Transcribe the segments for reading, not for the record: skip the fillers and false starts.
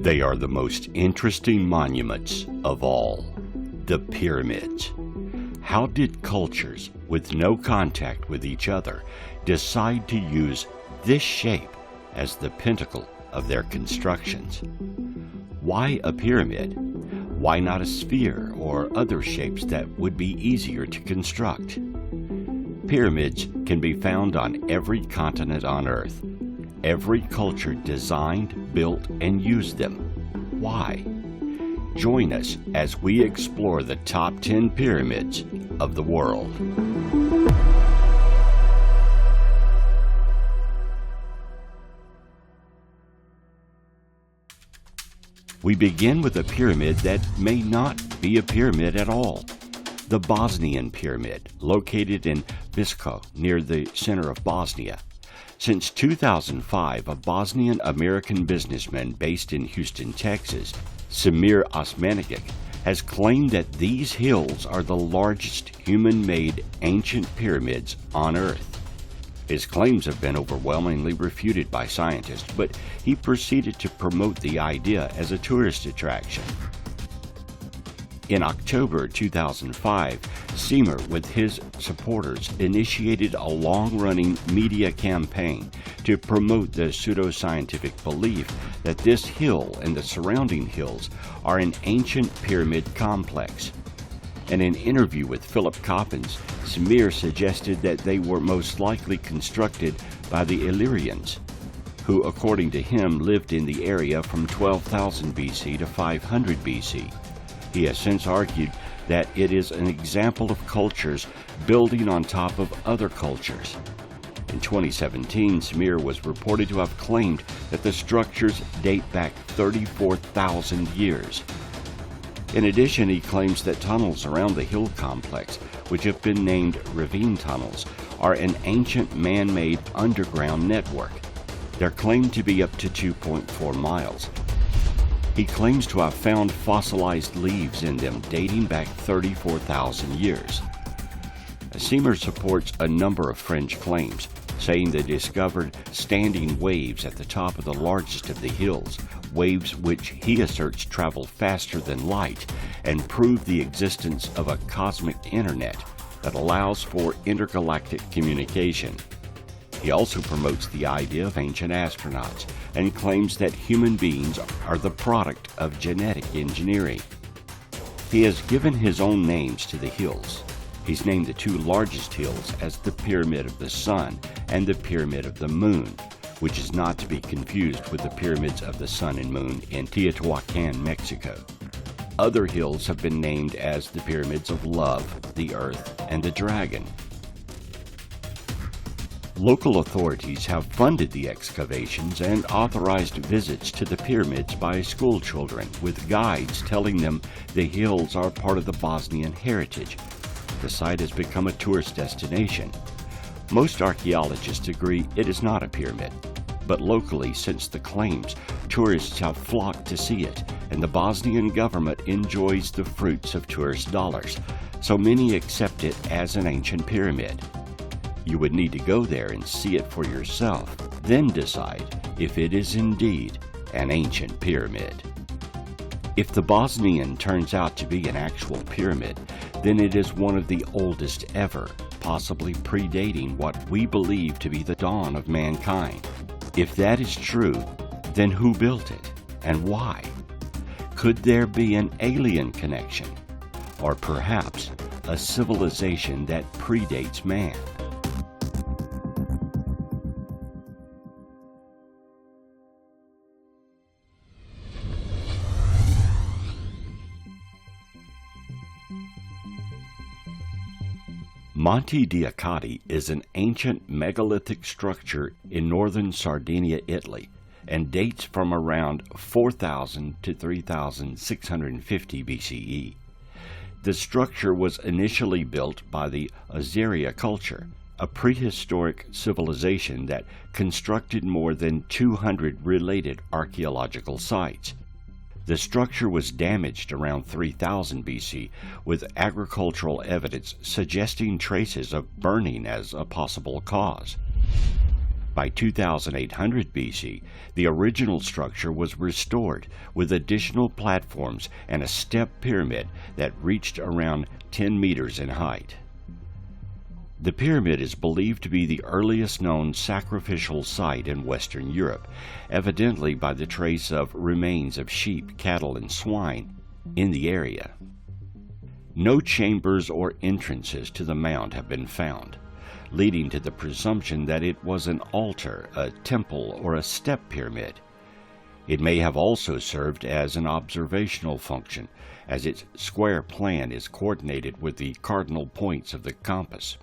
They are the most interesting monuments of all, the pyramids. How did cultures with no contact with each other decide to use this shape as the pinnacle of their constructions? Why a pyramid? Why not a sphere or other shapes that would be easier to construct? Pyramids can be found on every continent on Earth. Every culture designed, built, and used them. Why? Join us as we explore the top 10 pyramids of the world. We begin with a pyramid that may not be a pyramid at all. The Bosnian Pyramid, located in Viško, near the center of Bosnia. Since 2005, a Bosnian-American businessman based in Houston, Texas, Semir Osmanagic, has claimed that these hills are the largest human-made ancient pyramids on Earth. His claims have been overwhelmingly refuted by scientists, but he proceeded to promote the idea as a tourist attraction. In October 2005, Semir, with his supporters, initiated a long-running media campaign to promote the pseudoscientific belief that this hill and the surrounding hills are an ancient pyramid complex. In an interview with Philip Coppens, Semir suggested that they were most likely constructed by the Illyrians, who, according to him, lived in the area from 12,000 BC to 500 BC. He has since argued that it is an example of cultures building on top of other cultures. In 2017, Semir was reported to have claimed that the structures date back 34,000 years. In addition, he claims that tunnels around the hill complex, which have been named ravine tunnels, are an ancient man-made underground network. They're claimed to be up to 2.4 miles. He claims to have found fossilized leaves in them dating back 34,000 years. Semir supports a number of fringe claims, saying they discovered standing waves at the top of the largest of the hills, waves which he asserts travel faster than light and prove the existence of a cosmic internet that allows for intergalactic communication. He also promotes the idea of ancient astronauts and claims that human beings are the product of genetic engineering. He has given his own names to the hills. He's named the two largest hills as the Pyramid of the Sun and the Pyramid of the Moon, which is not to be confused with the Pyramids of the Sun and Moon in Teotihuacan, Mexico. Other hills have been named as the Pyramids of Love, the Earth, and the Dragon. Local authorities have funded the excavations and authorized visits to the pyramids by school children, with guides telling them the hills are part of the Bosnian heritage. The site has become a tourist destination. Most archaeologists agree it is not a pyramid, but locally, since the claims, tourists have flocked to see it, and the Bosnian government enjoys the fruits of tourist dollars, so many accept it as an ancient pyramid. You would need to go there and see it for yourself, then decide if it is indeed an ancient pyramid. If the Bosnian turns out to be an actual pyramid, then it is one of the oldest ever, possibly predating what we believe to be the dawn of mankind. If that is true, then who built it and why? Could there be an alien connection, or perhaps a civilization that predates man? Monte is an ancient megalithic structure in northern Sardinia, Italy, and dates from around 4000 to 3650 BCE. The structure was initially built by the Azeria culture, a prehistoric civilization that constructed more than 200 related archaeological sites. The structure was damaged around 3000 BC, with agricultural evidence suggesting traces of burning as a possible cause. By 2800 BC, the original structure was restored with additional platforms and a step pyramid that reached around 10 meters in height. The pyramid is believed to be the earliest known sacrificial site in Western Europe, evidently by the trace of remains of sheep, cattle, and swine in the area. No chambers or entrances to the mound have been found, leading to the presumption that it was an altar, a temple, or a step pyramid. It may have also served as an observational function, as its square plan is coordinated with the cardinal points of the compass.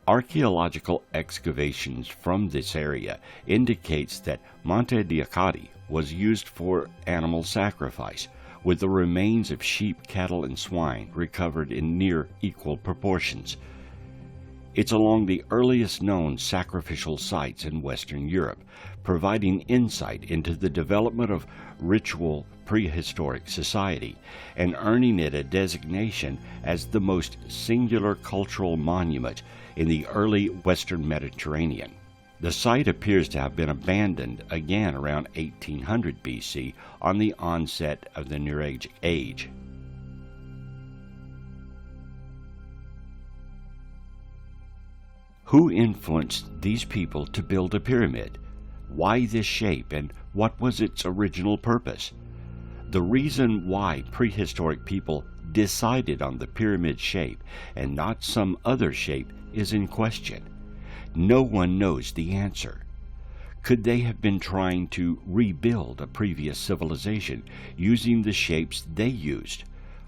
Archaeological excavations from this area indicates that Monte was used for animal sacrifice, with the remains of sheep, cattle, and swine recovered in near equal proportions. It's along the earliest known sacrificial sites in Western Europe, providing insight into the development of ritual prehistoric society and earning it a designation as the most singular cultural monument in the early Western Mediterranean. The site appears to have been abandoned again around 1800 BC on the onset of the Nuragic Age. Who influenced these people to build a pyramid? Why this shape, and what was its original purpose? The reason why prehistoric people decided on the pyramid shape and not some other shape is in question. No one knows the answer. Could they have been trying to rebuild a previous civilization using the shapes they used?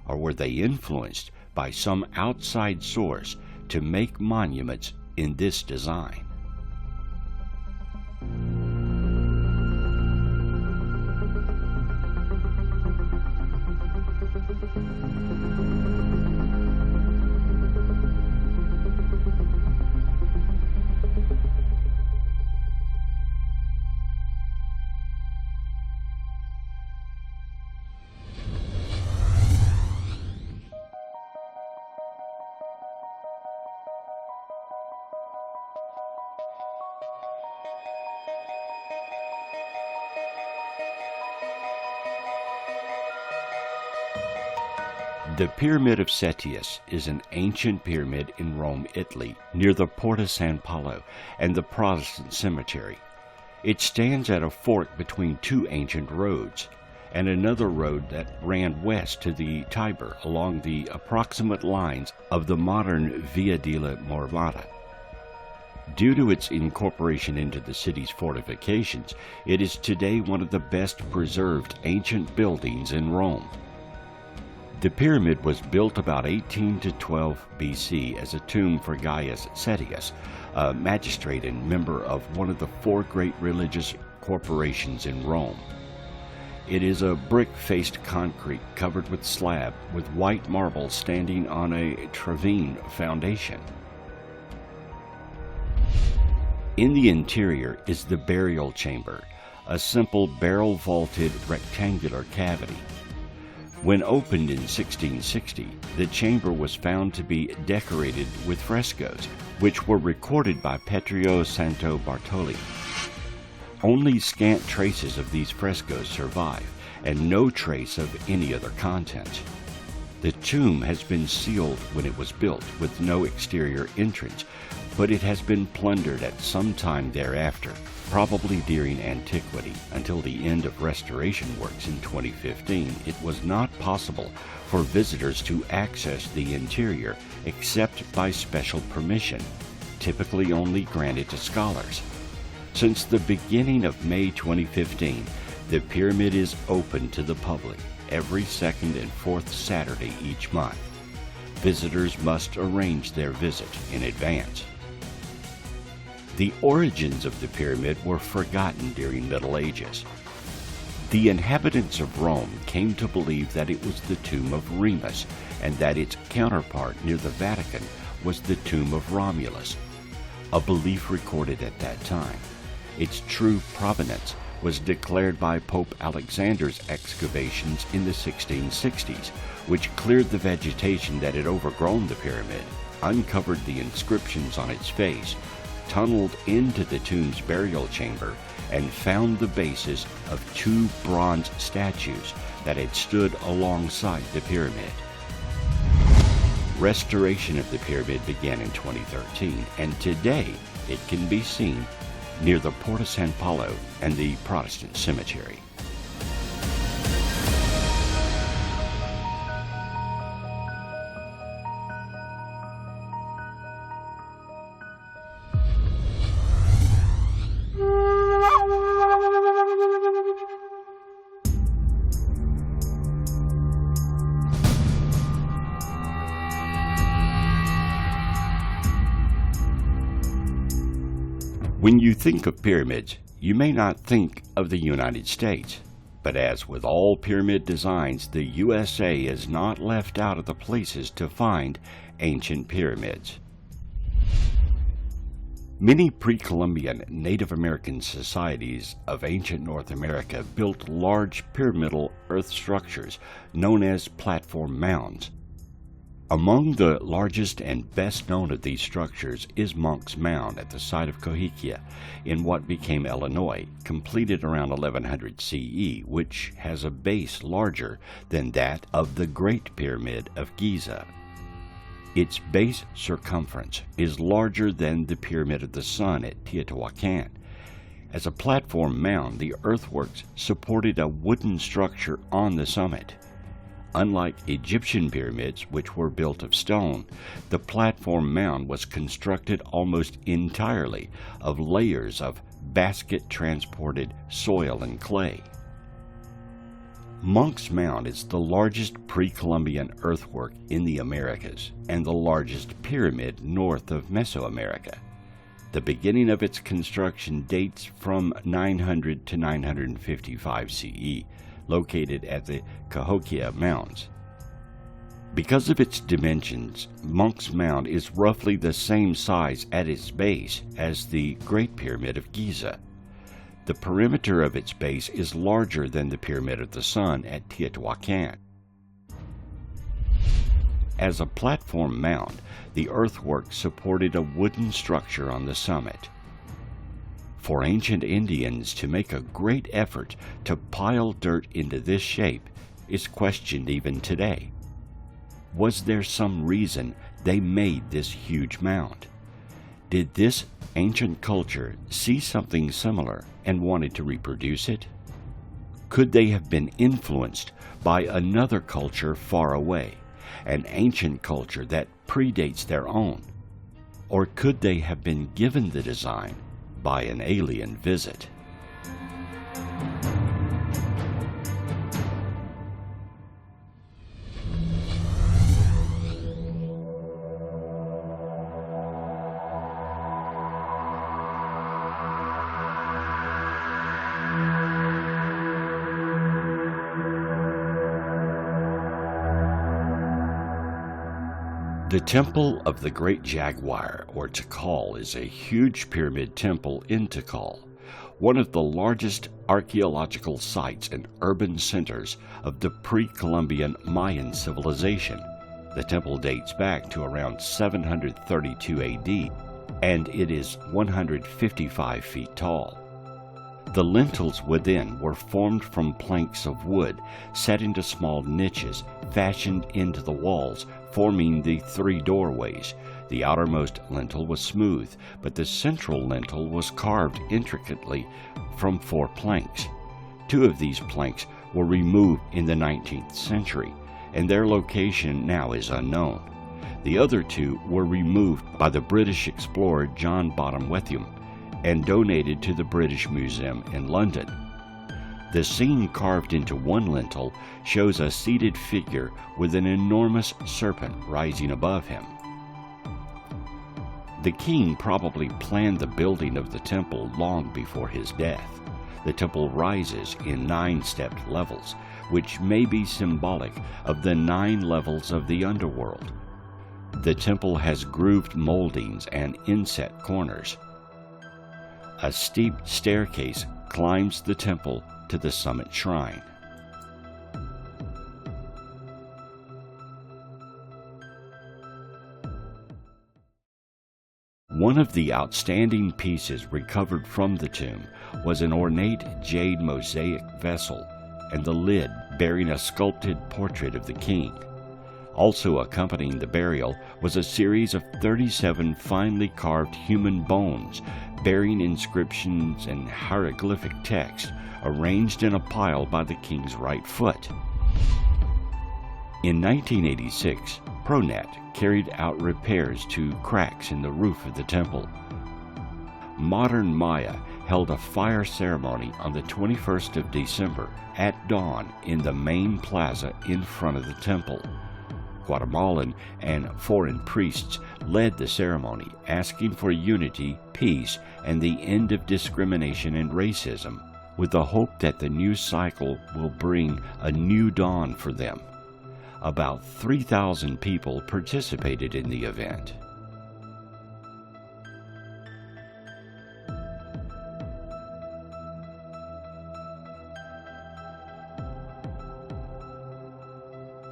Or were they influenced by some outside source to make monuments in this design? The Pyramid of Cestius is an ancient pyramid in Rome, Italy, near the Porta San Paolo and the Protestant cemetery. It stands at a fork between two ancient roads, and another road that ran west to the Tiber along the approximate lines of the modern Via della Marmota. Due to its incorporation into the city's fortifications, it is today one of the best preserved ancient buildings in Rome. The pyramid was built about 18 to 12 BC as a tomb for Gaius Cestius, a magistrate and member of one of the four great religious corporations in Rome. It is a brick-faced concrete covered with slab with white marble standing on a trevine foundation. In the interior is the burial chamber, a simple barrel-vaulted rectangular cavity. When opened in 1660, the chamber was found to be decorated with frescoes, which were recorded by Petrio Santo Bartoli. Only scant traces of these frescoes survive, and no trace of any other content. The tomb has been sealed when it was built, with no exterior entrance, but it has been plundered at some time thereafter, probably during antiquity. Until the end of restoration works in 2015, it was not possible for visitors to access the interior except by special permission, typically only granted to scholars. Since the beginning of May 2015, the pyramid is open to the public every second and fourth Saturday each month. Visitors must arrange their visit in advance. The origins of the pyramid were forgotten during Middle Ages. The inhabitants of Rome came to believe that it was the tomb of Remus, and that its counterpart near the Vatican was the tomb of Romulus, a belief recorded at that time. Its true provenance was declared by Pope Alexander's excavations in the 1660s, which cleared the vegetation that had overgrown the pyramid, uncovered the inscriptions on its face, tunneled into the tomb's burial chamber and found the bases of two bronze statues that had stood alongside the pyramid. Restoration of the pyramid began in 2013, and today it can be seen near the Porta San Paolo and the Protestant Cemetery. When you think of pyramids, you may not think of the United States, but as with all pyramid designs, the USA is not left out of the places to find ancient pyramids. Many pre-Columbian Native American societies of ancient North America built large pyramidal earth structures known as platform mounds. Among the largest and best known of these structures is Monk's Mound at the site of Cahokia in what became Illinois, completed around 1100 CE, which has a base larger than that of the Great Pyramid of Giza. Its base circumference is larger than the Pyramid of the Sun at Teotihuacan. As a platform mound, the earthworks supported a wooden structure on the summit. Unlike Egyptian pyramids, which were built of stone, the platform mound was constructed almost entirely of layers of basket-transported soil and clay. Monk's Mound is the largest pre-Columbian earthwork in the Americas and the largest pyramid north of Mesoamerica. The beginning of its construction dates from 900 to 955 CE, located at the Cahokia Mounds. Because of its dimensions, Monk's Mound is roughly the same size at its base as the Great Pyramid of Giza. The perimeter of its base is larger than the Pyramid of the Sun at Teotihuacan. As a platform mound, the earthwork supported a wooden structure on the summit. For ancient Indians to make a great effort to pile dirt into this shape is questioned even today. Was there some reason they made this huge mound? Did this ancient culture see something similar and wanted to reproduce it? Could they have been influenced by another culture far away, an ancient culture that predates their own? Or could they have been given the design by an alien visit? The Temple of the Great Jaguar, or Tikal, is a huge pyramid temple in Tikal, one of the largest archaeological sites and urban centers of the pre-Columbian Mayan civilization. The temple dates back to around 732 AD, and it is 155 feet tall. The lintels within were formed from planks of wood set into small niches fashioned into the walls, forming the three doorways. The outermost lintel was smooth, but the central lintel was carved intricately from 4 planks. 2 of these planks were removed in the 19th century, and their location now is unknown. The other 2 were removed by the British explorer John Bottom Wetham and donated to the British Museum in London. The scene carved into one lintel shows a seated figure with an enormous serpent rising above him. The king probably planned the building of the temple long before his death. The temple rises in 9-stepped levels, which may be symbolic of the 9 levels of the underworld. The temple has grooved moldings and inset corners. A steep staircase climbs the temple to the summit shrine. One of the outstanding pieces recovered from the tomb was an ornate jade mosaic vessel and the lid bearing a sculpted portrait of the king. Also accompanying the burial was a series of 37 finely carved human bones bearing inscriptions and hieroglyphic text arranged in a pile by the king's right foot. In 1986, ProNet carried out repairs to cracks in the roof of the temple. Modern Maya held a fire ceremony on the 21st of December at dawn in the main plaza in front of the temple. Guatemalan and foreign priests led the ceremony, asking for unity, peace, and the end of discrimination and racism, with the hope that the new cycle will bring a new dawn for them. About 3,000 people participated in the event.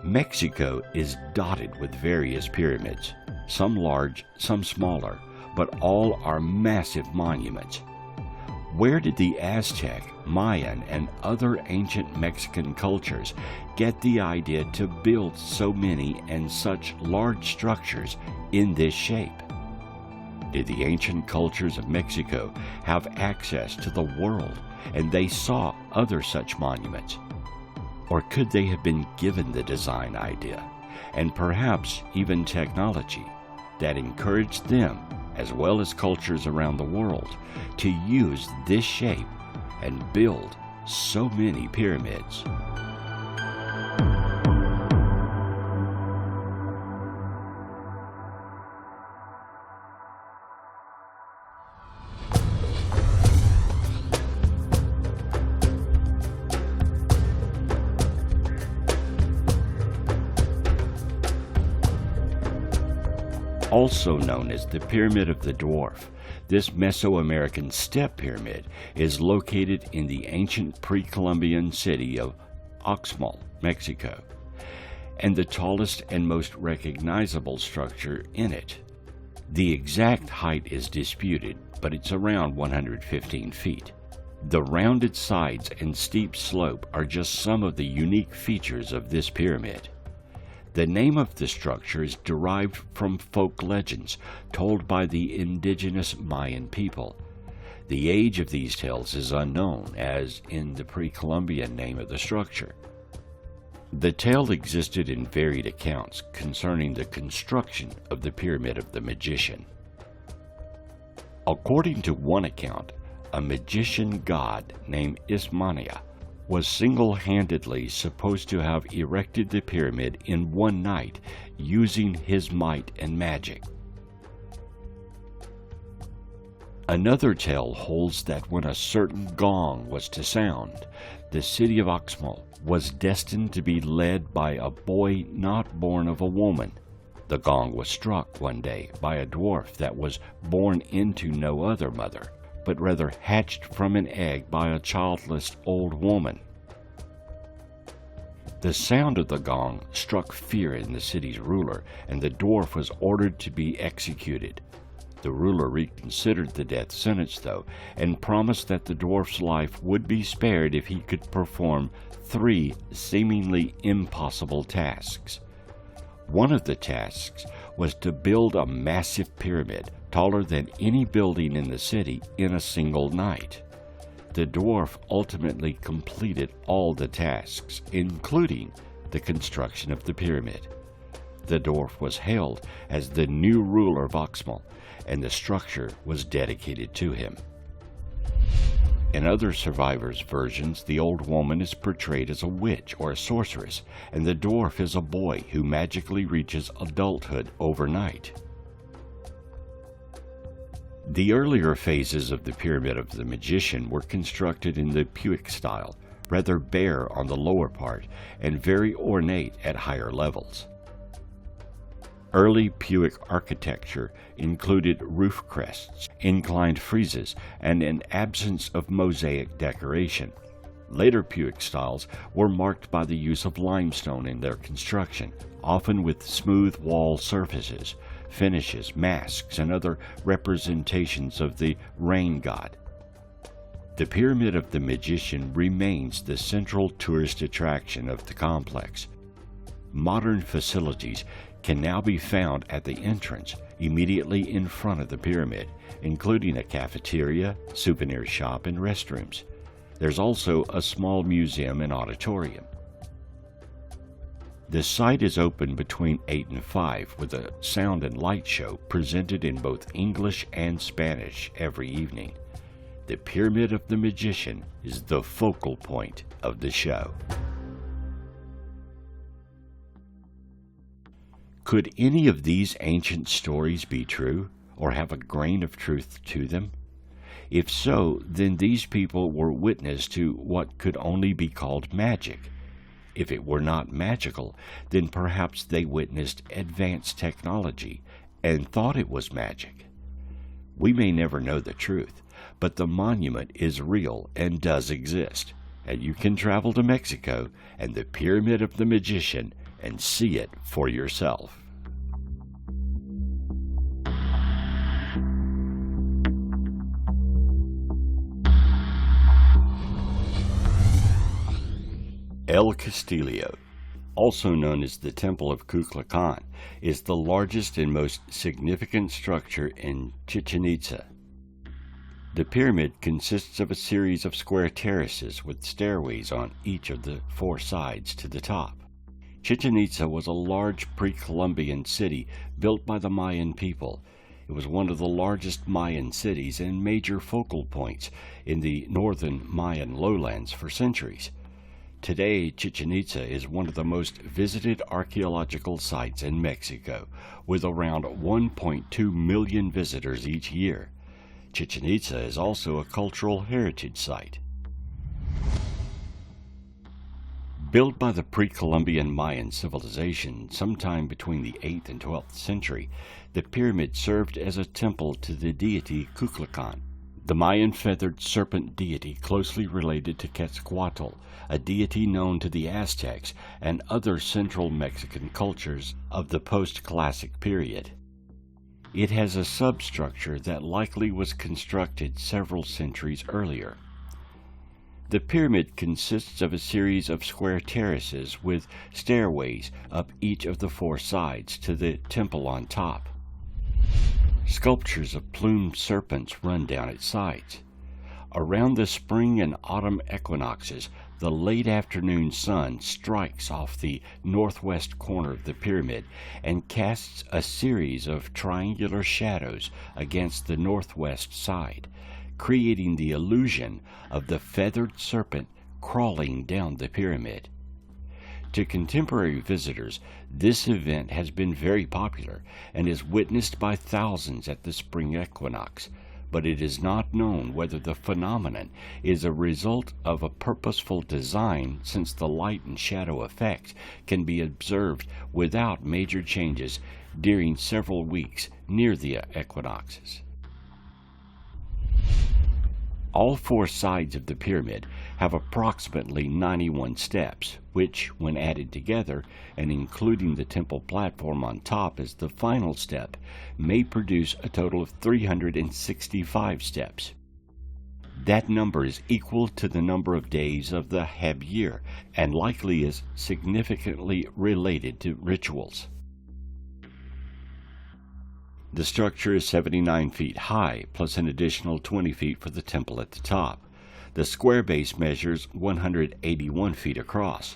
Mexico is dotted with various pyramids, some large, some smaller, but all are massive monuments. Where did the Aztec, Mayan, and other ancient Mexican cultures get the idea to build so many and such large structures in this shape? Did the ancient cultures of Mexico have access to the world and they saw other such monuments? Or could they have been given the design idea, and perhaps even technology, that encouraged them, as well as cultures around the world, to use this shape and build so many pyramids? Also known as the Pyramid of the Dwarf, this Mesoamerican step pyramid is located in the ancient pre-Columbian city of Oxmal, Mexico, and the tallest and most recognizable structure in it. The exact height is disputed, but it's around 115 feet. The rounded sides and steep slope are just some of the unique features of this pyramid. The name of the structure is derived from folk legends told by the indigenous Mayan people. The age of these tales is unknown, as in the pre-Columbian name of the structure. The tale existed in varied accounts concerning the construction of the Pyramid of the Magician. According to one account, a magician god named Ismania was single-handedly supposed to have erected the pyramid in one night using his might and magic. Another tale holds that when a certain gong was to sound, the city of Oxmal was destined to be led by a boy not born of a woman. The gong was struck one day by a dwarf that was born into no other mother, but rather hatched from an egg by a childless old woman. The sound of the gong struck fear in the city's ruler, and the dwarf was ordered to be executed. The ruler reconsidered the death sentence, though, and promised that the dwarf's life would be spared if he could perform 3 seemingly impossible tasks. One of the tasks was to build a massive pyramid taller than any building in the city in a single night. The dwarf ultimately completed all the tasks, including the construction of the pyramid. The dwarf was hailed as the new ruler of Oxmal, and the structure was dedicated to him. In other survivors' versions, the old woman is portrayed as a witch or a sorceress, and the dwarf is a boy who magically reaches adulthood overnight. The earlier phases of the Pyramid of the Magician were constructed in the Puic style, rather bare on the lower part and very ornate at higher levels. Early Puic architecture included roof crests, inclined friezes, and an absence of mosaic decoration. Later Puic styles were marked by the use of limestone in their construction, often with smooth wall surfaces, finishes, masks, and other representations of the rain god. The Pyramid of the Magician remains the central tourist attraction of the complex. Modern facilities can now be found at the entrance immediately in front of the pyramid, including a cafeteria, souvenir shop, and restrooms. There's also a small museum and auditorium. The site is open between 8 and 5 with a sound and light show presented in both English and Spanish every evening. The Pyramid of the Magician is the focal point of the show. Could any of these ancient stories be true, or have a grain of truth to them? If so, then these people were witness to what could only be called magic. If it were not magical, then perhaps they witnessed advanced technology and thought it was magic. We may never know the truth, but the monument is real and does exist, and you can travel to Mexico and the Pyramid of the Magician and see it for yourself. El Castillo, also known as the Temple of Kukulkan, is the largest and most significant structure in Chichen Itza. The pyramid consists of a series of square terraces with stairways on each of the 4 sides to the top. Chichen Itza was a large pre-Columbian city built by the Mayan people. It was one of the largest Mayan cities and major focal points in the northern Mayan lowlands for centuries. Today, Chichen Itza is one of the most visited archaeological sites in Mexico, with around 1.2 million visitors each year. Chichen Itza is also a cultural heritage site. Built by the pre-Columbian Mayan civilization sometime between the 8th and 12th century, the pyramid served as a temple to the deity Kukulkan, the Mayan feathered serpent deity closely related to Quetzalcoatl, a deity known to the Aztecs and other central Mexican cultures of the post-classic period. It has a substructure that likely was constructed several centuries earlier. The pyramid consists of a series of square terraces with stairways up each of the 4 sides to the temple on top. Sculptures of plumed serpents run down its sides. Around the spring and autumn equinoxes, the late afternoon sun strikes off the northwest corner of the pyramid and casts a series of triangular shadows against the northwest side, creating the illusion of the feathered serpent crawling down the pyramid. To contemporary visitors, this event has been very popular and is witnessed by thousands at the spring equinox, but it is not known whether the phenomenon is a result of a purposeful design, since the light and shadow effects can be observed without major changes during several weeks near the equinoxes. All 4 sides of the pyramid have approximately 91 steps, which, when added together and including the temple platform on top as the final step, may produce a total of 365 steps. That number is equal to the number of days of the Heb year and likely is significantly related to rituals. The structure is 79 feet high, plus an additional 20 feet for the temple at the top. The square base measures 181 feet across.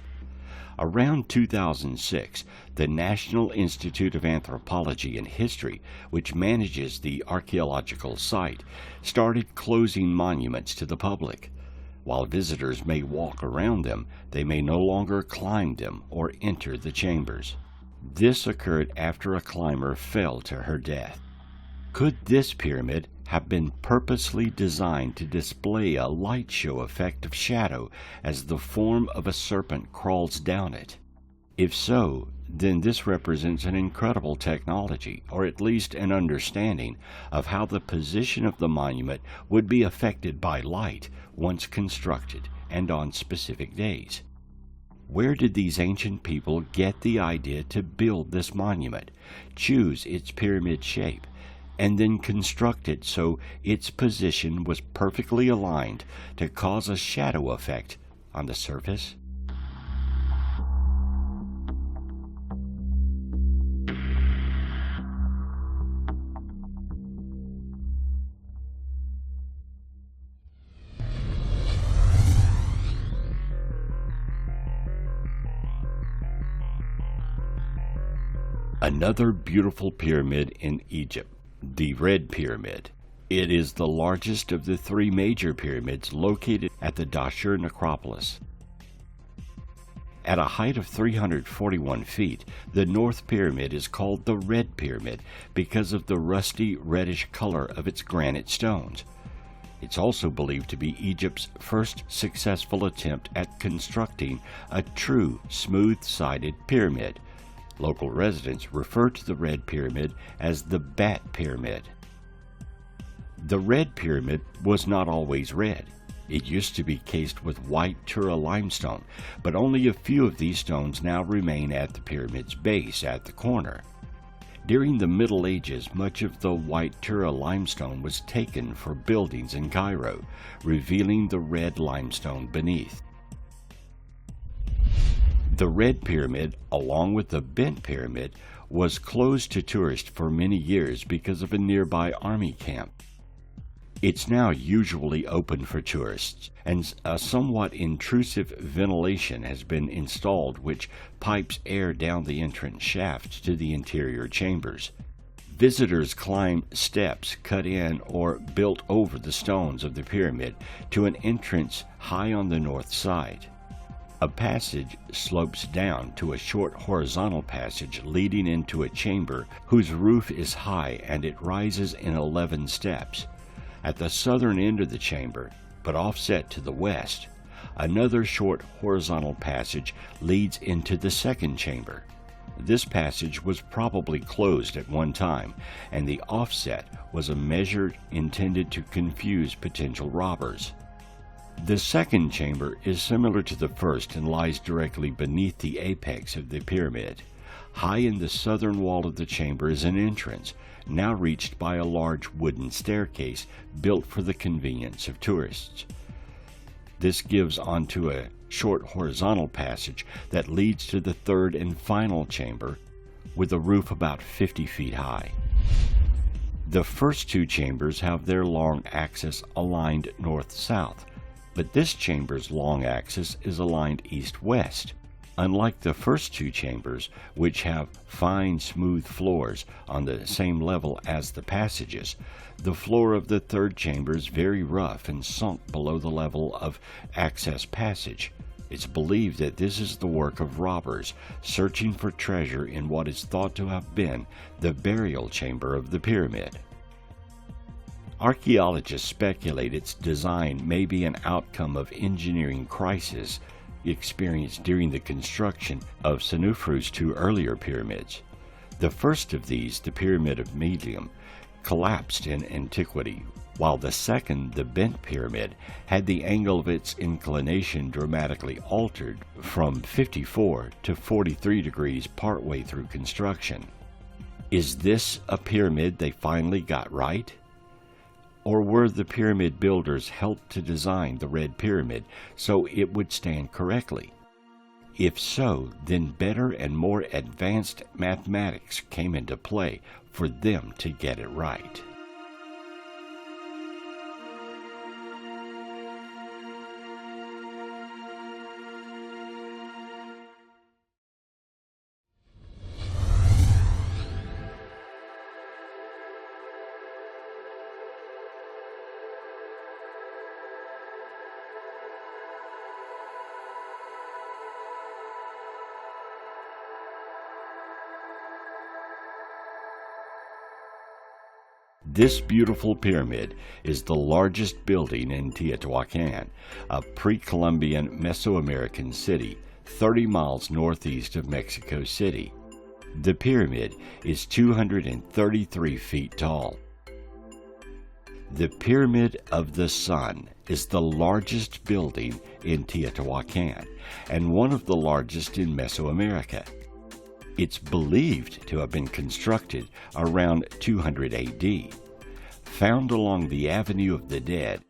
Around 2006, the National Institute of Anthropology and History, which manages the archaeological site, started closing monuments to the public. While visitors may walk around them, they may no longer climb them or enter the chambers. This occurred after a climber fell to her death. Could this pyramid have been purposely designed to display a light show effect of shadow as the form of a serpent crawls down it? If so, then this represents an incredible technology, or at least an understanding of how the position of the monument would be affected by light once constructed and on specific days. Where did these ancient people get the idea to build this monument, choose its pyramid shape, and then construct it so its position was perfectly aligned to cause a shadow effect on the surface? Another beautiful pyramid in Egypt, the Red Pyramid. It is the largest of the three major pyramids located at the Dashur necropolis. At a height of 341 feet, the North Pyramid is called the Red Pyramid because of the rusty reddish color of its granite stones. It's also believed to be Egypt's first successful attempt at constructing a true smooth-sided pyramid. Local residents refer to the Red Pyramid as the Bat Pyramid. The Red Pyramid was not always red. It used to be cased with white Tura limestone, but only a few of these stones now remain at the pyramid's base at the corner. During the Middle Ages, much of the white Tura limestone was taken for buildings in Cairo, revealing the red limestone beneath. The Red Pyramid, along with the Bent Pyramid, was closed to tourists for many years because of a nearby army camp. It's now usually open for tourists, and a somewhat intrusive ventilation has been installed which pipes air down the entrance shaft to the interior chambers. Visitors climb steps cut in or built over the stones of the pyramid to an entrance high on the north side. A passage slopes down to a short horizontal passage leading into a chamber whose roof is high and it rises in 11 steps. At the southern end of the chamber, but offset to the west, another short horizontal passage leads into the second chamber. This passage was probably closed at one time, and the offset was a measure intended to confuse potential robbers. The second chamber is similar to the first and lies directly beneath the apex of the pyramid. High in the southern wall of the chamber is an entrance, now reached by a large wooden staircase built for the convenience of tourists. This gives onto a short horizontal passage that leads to the third and final chamber, with a roof about 50 feet high. The first two chambers have their long axis aligned north-south, but this chamber's long axis is aligned east-west. Unlike the first two chambers, which have fine, smooth floors on the same level as the passages, the floor of the third chamber is very rough and sunk below the level of access passage. It's believed that this is the work of robbers searching for treasure in what is thought to have been the burial chamber of the pyramid. Archaeologists speculate its design may be an outcome of engineering crisis experienced during the construction of Senufru's two earlier pyramids. The first of these, the Pyramid of Medium, collapsed in antiquity, while the second, the Bent Pyramid, had the angle of its inclination dramatically altered from 54 to 43 degrees partway through construction. Is this a pyramid they finally got right? Or were the pyramid builders helped to design the Red Pyramid so it would stand correctly? If so, then better and more advanced mathematics came into play for them to get it right. This beautiful pyramid is the largest building in Teotihuacan, a pre-Columbian Mesoamerican city 30 miles northeast of Mexico City. The pyramid is 233 feet tall. The Pyramid of the Sun is the largest building in Teotihuacan and one of the largest in Mesoamerica. It's believed to have been constructed around 200 AD. Found along the Avenue of the Dead,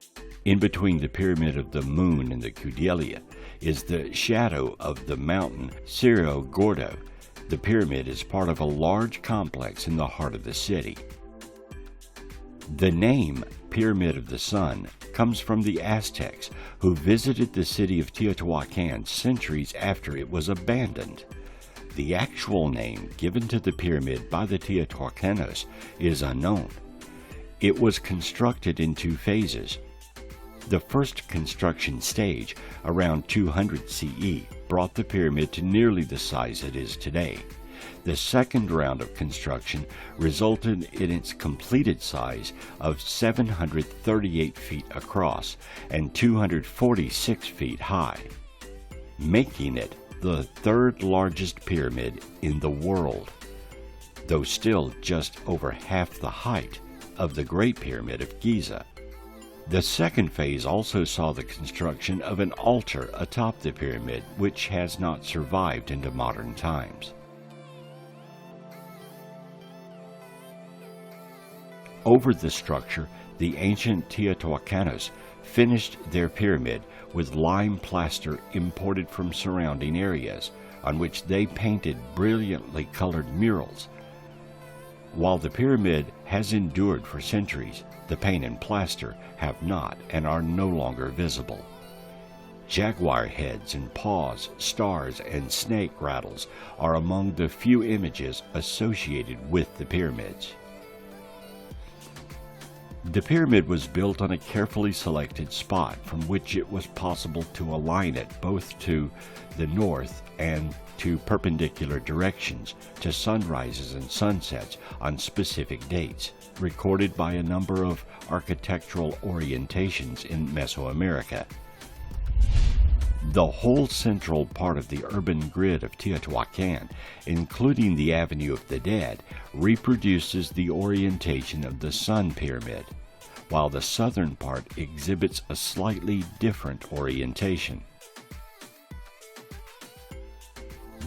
in between the Pyramid of the Moon and the Cudelia, is the shadow of the mountain Cerro Gordo. The pyramid is part of a large complex in the heart of the city. The name Pyramid of the Sun comes from the Aztecs, who visited the city of Teotihuacan centuries after it was abandoned. The actual name given to the pyramid by the Teotihuacanos is unknown. It was constructed in two phases. The first construction stage, around 200 CE, brought the pyramid to nearly the size it is today. The second round of construction resulted in its completed size of 738 feet across and 246 feet high, making it the third largest pyramid in the world, though still just over half the height of the Great Pyramid of Giza. The second phase also saw the construction of an altar atop the pyramid, which has not survived into modern times. Over the structure, the ancient Teotihuacanos finished their pyramid with lime plaster imported from surrounding areas, on which they painted brilliantly colored murals. While the pyramid has endured for centuries, the paint and plaster have not and are no longer visible. Jaguar heads and paws, stars, and snake rattles are among the few images associated with the pyramids. The pyramid was built on a carefully selected spot from which it was possible to align it both to the north and to perpendicular directions to sunrises and sunsets on specific dates, recorded by a number of architectural orientations in Mesoamerica. The whole central part of the urban grid of Teotihuacan, including the Avenue of the Dead, reproduces the orientation of the Sun Pyramid, while the southern part exhibits a slightly different orientation.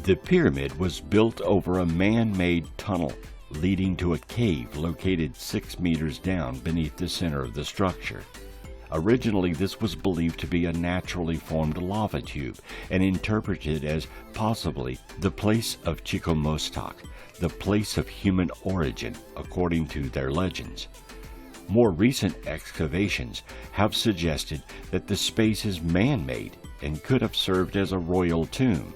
The pyramid was built over a man-made tunnel leading to a cave located 6 meters down beneath the center of the structure. Originally, this was believed to be a naturally formed lava tube and interpreted as possibly the place of Chichen, the place of human origin, according to their legends. More recent excavations have suggested that the space is man-made and could have served as a royal tomb.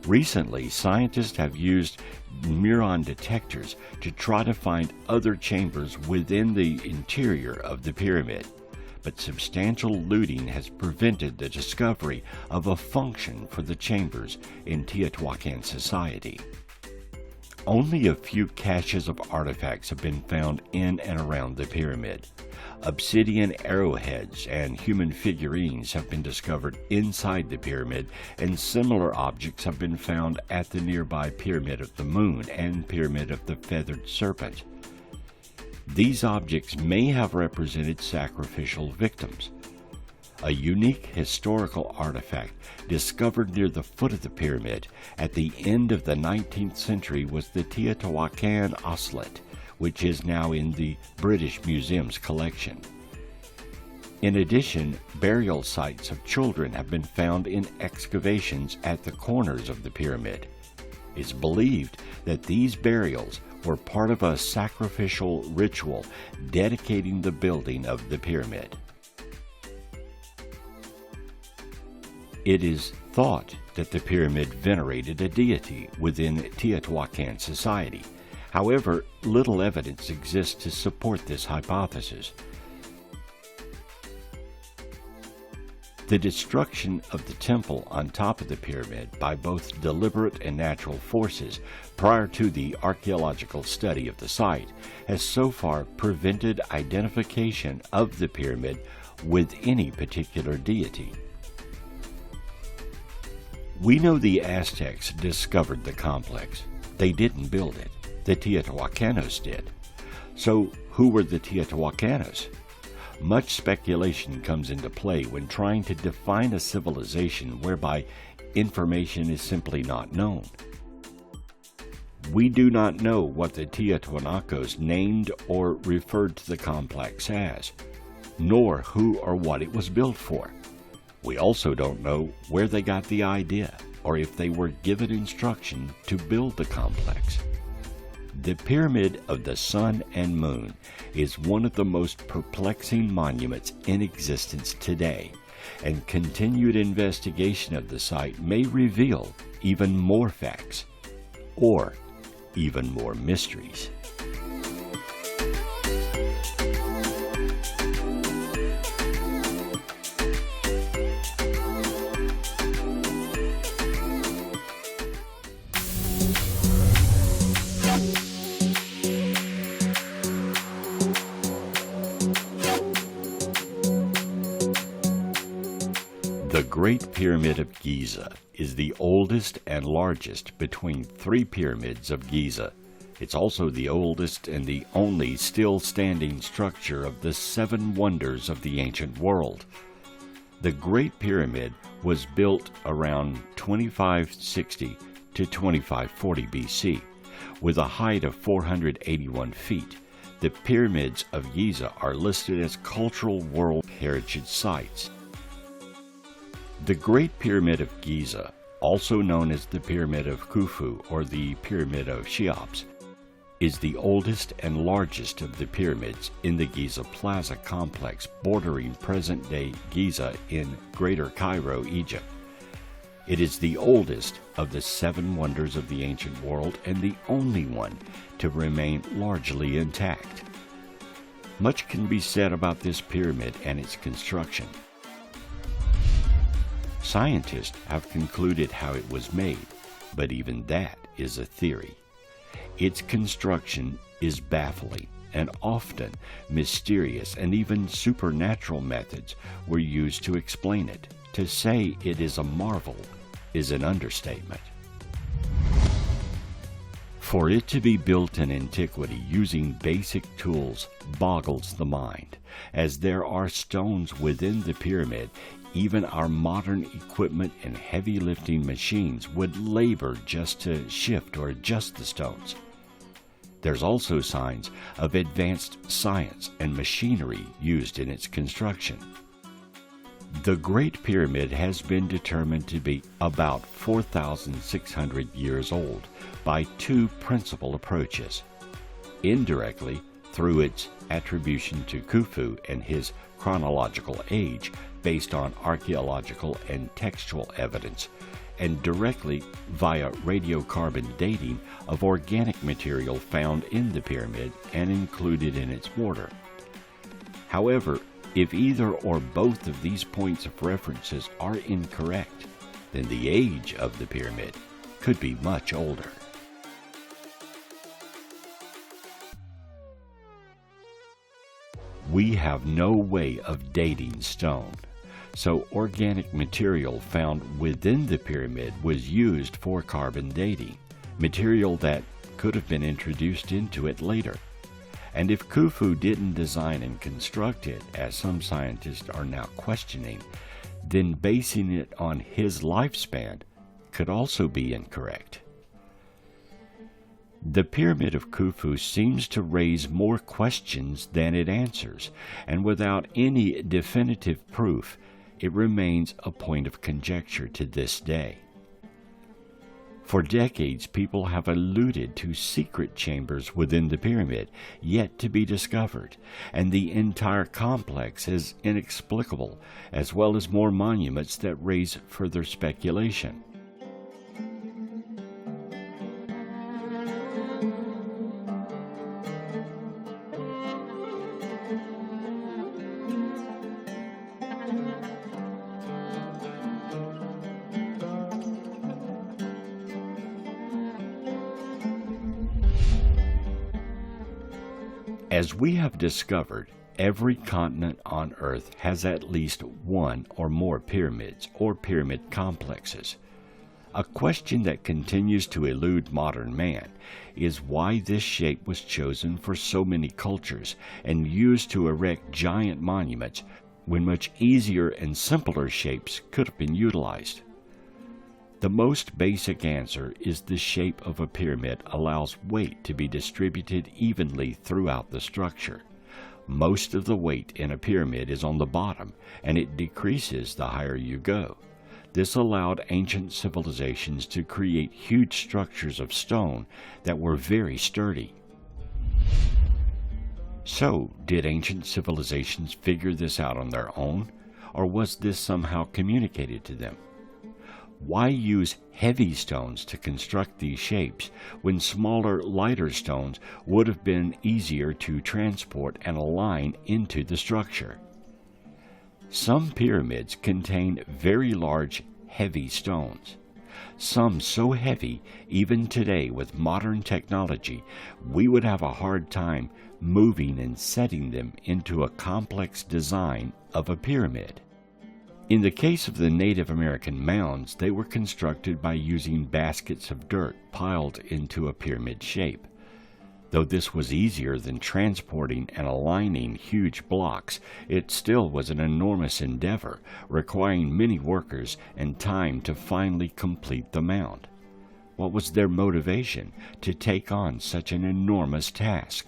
Recently, scientists have used muon detectors to try to find other chambers within the interior of the pyramid, but substantial looting has prevented the discovery of a function for the chambers in Teotihuacan society. Only a few caches of artifacts have been found in and around the pyramid. Obsidian arrowheads and human figurines have been discovered inside the pyramid, and similar objects have been found at the nearby Pyramid of the Moon and Pyramid of the Feathered Serpent. These objects may have represented sacrificial victims. A unique historical artifact discovered near the foot of the pyramid at the end of the 19th century was the Teotihuacan oscillate, which is now in the British Museum's collection. In addition, burial sites of children have been found in excavations at the corners of the pyramid. It's believed that these burials were part of a sacrificial ritual dedicating the building of the pyramid. It is thought that the pyramid venerated a deity within Teotihuacan society. However, little evidence exists to support this hypothesis. The destruction of the temple on top of the pyramid by both deliberate and natural forces prior to the archaeological study of the site has so far prevented identification of the pyramid with any particular deity. We know the Aztecs discovered the complex. They didn't build it. The Teotihuacanos did. So who were the Teotihuacanos? Much speculation comes into play when trying to define a civilization whereby information is simply not known. We do not know what the Tiahuanacos named or referred to the complex as, nor who or what it was built for. We also don't know where they got the idea, or if they were given instruction to build the complex. The Pyramid of the Sun and Moon is one of the most perplexing monuments in existence today, and continued investigation of the site may reveal even more facts, or even more mysteries. The Great Pyramid of Giza is the oldest and largest between three pyramids of Giza. It's also the oldest and the only still standing structure of the seven wonders of the ancient world. The Great Pyramid was built around 2560 to 2540 BC, with a height of 481 feet. The pyramids of Giza are listed as cultural World Heritage Sites. The Great Pyramid of Giza, also known as the Pyramid of Khufu or the Pyramid of Cheops, is the oldest and largest of the pyramids in the Giza Plaza complex bordering present-day Giza in Greater Cairo, Egypt. It is the oldest of the seven wonders of the ancient world and the only one to remain largely intact. Much can be said about this pyramid and its construction. Scientists have concluded how it was made, but even that is a theory. Its construction is baffling, and often mysterious and even supernatural methods were used to explain it. To say it is a marvel is an understatement. For it to be built in antiquity using basic tools boggles the mind, as there are stones within the pyramid. Even our modern equipment and heavy lifting machines would labor just to shift or adjust the stones. There's also signs of advanced science and machinery used in its construction. The Great Pyramid has been determined to be about 4,600 years old by two principal approaches. Indirectly, through its attribution to Khufu and his chronological age based on archaeological and textual evidence, and directly via radiocarbon dating of organic material found in the pyramid and included in its mortar. However, if either or both of these points of references are incorrect, then the age of the pyramid could be much older. We have no way of dating stone, so organic material found within the pyramid was used for carbon dating, material that could have been introduced into it later. And if Khufu didn't design and construct it, as some scientists are now questioning, then basing it on his lifespan could also be incorrect. The Pyramid of Khufu seems to raise more questions than it answers, and without any definitive proof, it remains a point of conjecture to this day. For decades, people have alluded to secret chambers within the pyramid yet to be discovered, and the entire complex is inexplicable, as well as more monuments that raise further speculation. As we have discovered, every continent on Earth has at least one or more pyramids or pyramid complexes. A question that continues to elude modern man is why this shape was chosen for so many cultures and used to erect giant monuments when much easier and simpler shapes could have been utilized. The most basic answer is the shape of a pyramid allows weight to be distributed evenly throughout the structure. Most of the weight in a pyramid is on the bottom, and it decreases the higher you go. This allowed ancient civilizations to create huge structures of stone that were very sturdy. So, did ancient civilizations figure this out on their own, or was this somehow communicated to them? Why use heavy stones to construct these shapes when smaller, lighter stones would have been easier to transport and align into the structure? Some pyramids contain very large, heavy stones. Some so heavy, even today with modern technology, we would have a hard time moving and setting them into a complex design of a pyramid. In the case of the Native American mounds, they were constructed by using baskets of dirt piled into a pyramid shape. Though this was easier than transporting and aligning huge blocks, it still was an enormous endeavor, requiring many workers and time to finally complete the mound. What was their motivation to take on such an enormous task?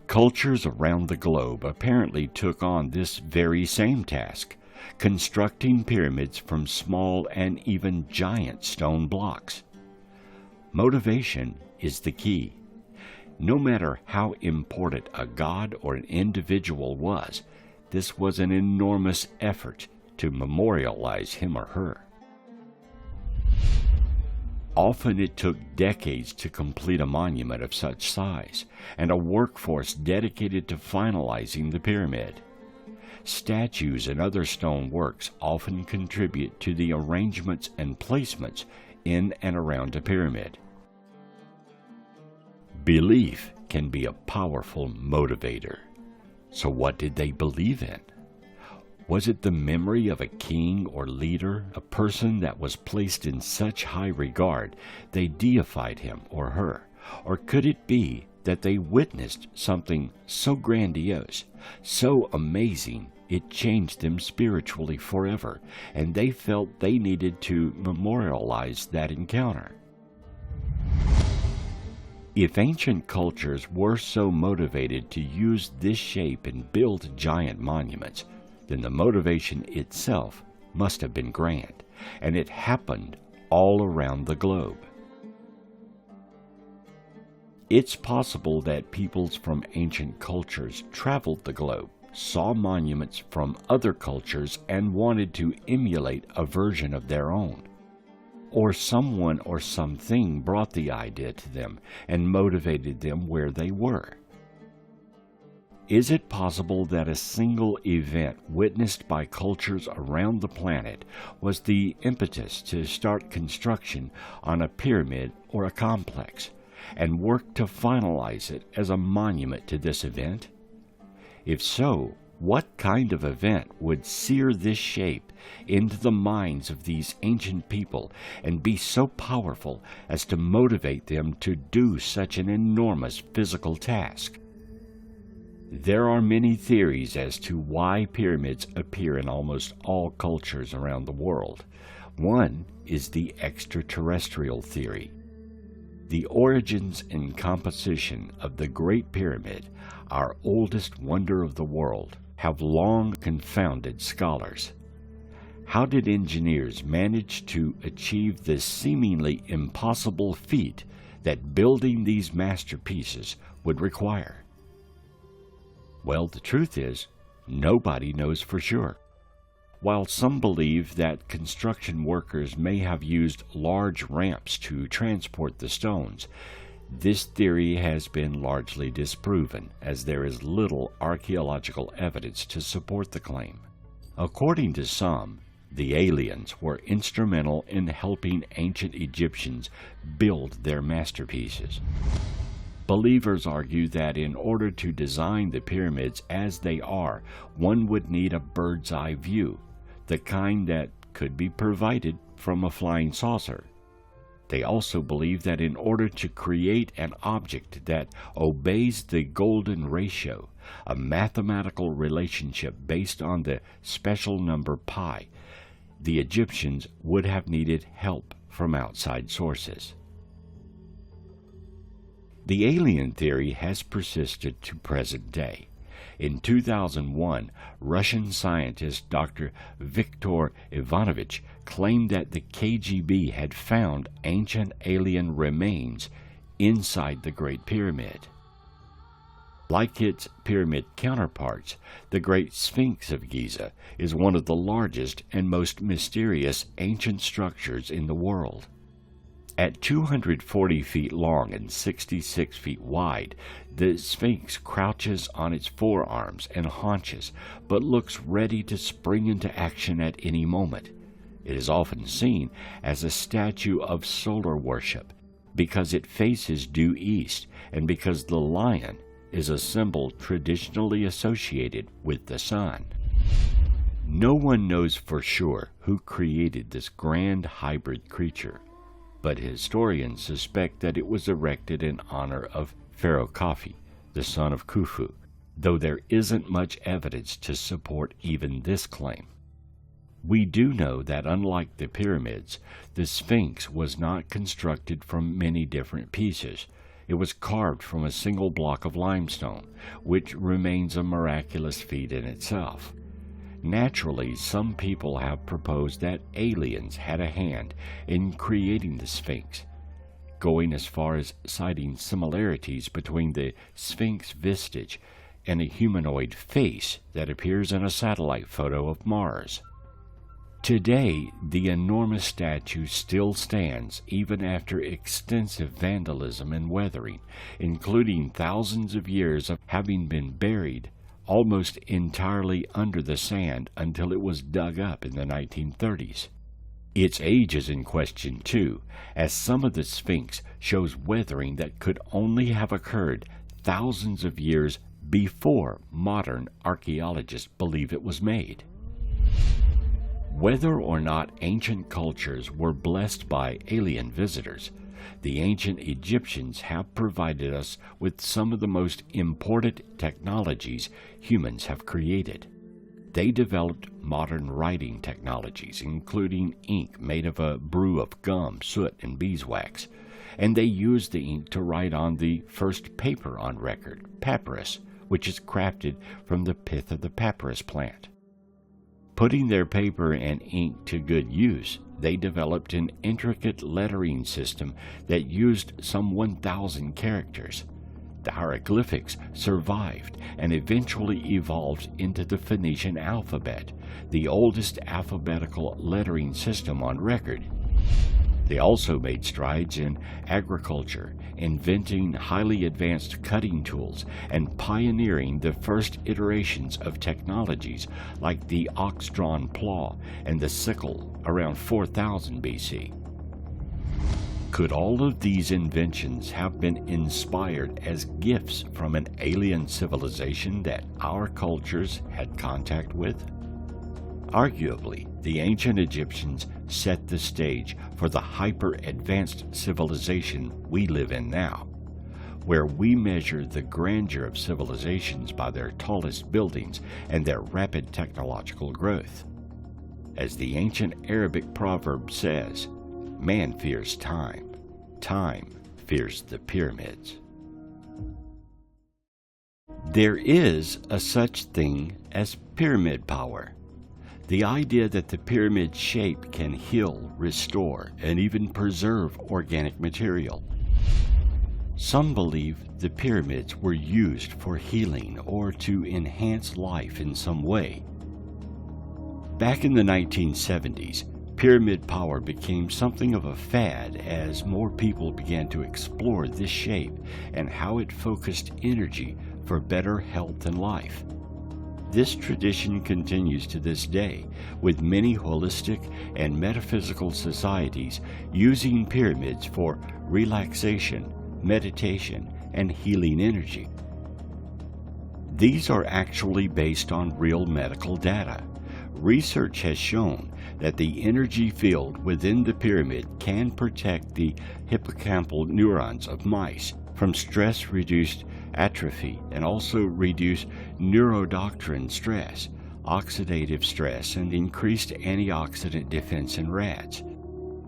Cultures around the globe apparently took on this very same task, constructing pyramids from small and even giant stone blocks. Motivation is the key. No matter how important a god or an individual was, this was an enormous effort to memorialize him or her. Often it took decades to complete a monument of such size, and a workforce dedicated to finalizing the pyramid. Statues and other stone works often contribute to the arrangements and placements in and around a pyramid. Belief can be a powerful motivator. So what did they believe in? Was it the memory of a king or leader, a person that was placed in such high regard they deified him or her? Or could it be that they witnessed something so grandiose, so amazing, it changed them spiritually forever, and they felt they needed to memorialize that encounter? If ancient cultures were so motivated to use this shape and build giant monuments, then the motivation itself must have been grand, and it happened all around the globe. It's possible that peoples from ancient cultures traveled the globe, saw monuments from other cultures, and wanted to emulate a version of their own. Or someone or something brought the idea to them and motivated them where they were. Is it possible that a single event witnessed by cultures around the planet was the impetus to start construction on a pyramid or a complex, and work to finalize it as a monument to this event? If so, what kind of event would sear this shape into the minds of these ancient people and be so powerful as to motivate them to do such an enormous physical task? There are many theories as to why pyramids appear in almost all cultures around the world. One is the extraterrestrial theory. The origins and composition of the Great Pyramid, our oldest wonder of the world, have long confounded scholars. How did engineers manage to achieve this seemingly impossible feat that building these masterpieces would require? Well, the truth is, nobody knows for sure. While some believe that construction workers may have used large ramps to transport the stones, this theory has been largely disproven, as there is little archaeological evidence to support the claim. According to some, the aliens were instrumental in helping ancient Egyptians build their masterpieces. Believers argue that in order to design the pyramids as they are, one would need a bird's eye view, the kind that could be provided from a flying saucer. They also believe that in order to create an object that obeys the golden ratio, a mathematical relationship based on the special number pi, the Egyptians would have needed help from outside sources. The alien theory has persisted to present day. In 2001, Russian scientist Dr. Viktor Ivanovich claimed that the KGB had found ancient alien remains inside the Great Pyramid. Like its pyramid counterparts, the Great Sphinx of Giza is one of the largest and most mysterious ancient structures in the world. At 240 feet long and 66 feet wide, the Sphinx crouches on its forearms and haunches, but looks ready to spring into action at any moment. It is often seen as a statue of solar worship because it faces due east and because the lion is a symbol traditionally associated with the sun. No one knows for sure who created this grand hybrid creature, but historians suspect that it was erected in honor of Pharaoh Khafi, the son of Khufu, though there isn't much evidence to support even this claim. We do know that unlike the pyramids, the Sphinx was not constructed from many different pieces. It was carved from a single block of limestone, which remains a miraculous feat in itself. Naturally, some people have proposed that aliens had a hand in creating the Sphinx, going as far as citing similarities between the Sphinx vestige and a humanoid face that appears in a satellite photo of Mars. Today, the enormous statue still stands even after extensive vandalism and weathering, including thousands of years of having been buried almost entirely under the sand until it was dug up in the 1930s. Its age is in question too, as some of the Sphinx shows weathering that could only have occurred thousands of years before modern archaeologists believe it was made. Whether or not ancient cultures were blessed by alien visitors, the ancient Egyptians have provided us with some of the most important technologies humans have created. They developed modern writing technologies, including ink made of a brew of gum, soot, and beeswax, and they used the ink to write on the first paper on record, papyrus, which is crafted from the pith of the papyrus plant. Putting their paper and ink to good use, they developed an intricate lettering system that used some 1,000 characters. The hieroglyphics survived and eventually evolved into the Phoenician alphabet, the oldest alphabetical lettering system on record. They also made strides in agriculture, inventing highly advanced cutting tools and pioneering the first iterations of technologies like the ox-drawn plow and the sickle around 4000 BC. Could all of these inventions have been inspired as gifts from an alien civilization that our cultures had contact with? Arguably, the ancient Egyptians set the stage for the hyper-advanced civilization we live in now, where we measure the grandeur of civilizations by their tallest buildings and their rapid technological growth. As the ancient Arabic proverb says, man fears time, time fears the pyramids. There is a such thing as pyramid power. The idea that the pyramid shape can heal, restore, and even preserve organic material. Some believe the pyramids were used for healing or to enhance life in some way. Back in the 1970s, pyramid power became something of a fad as more people began to explore this shape and how it focused energy for better health and life. This tradition continues to this day, with many holistic and metaphysical societies using pyramids for relaxation, meditation, and healing energy. These are actually based on real medical data. Research has shown that the energy field within the pyramid can protect the hippocampal neurons of mice from stress-reduced atrophy and also reduce neuroendocrine stress, oxidative stress, and increased antioxidant defense in rats.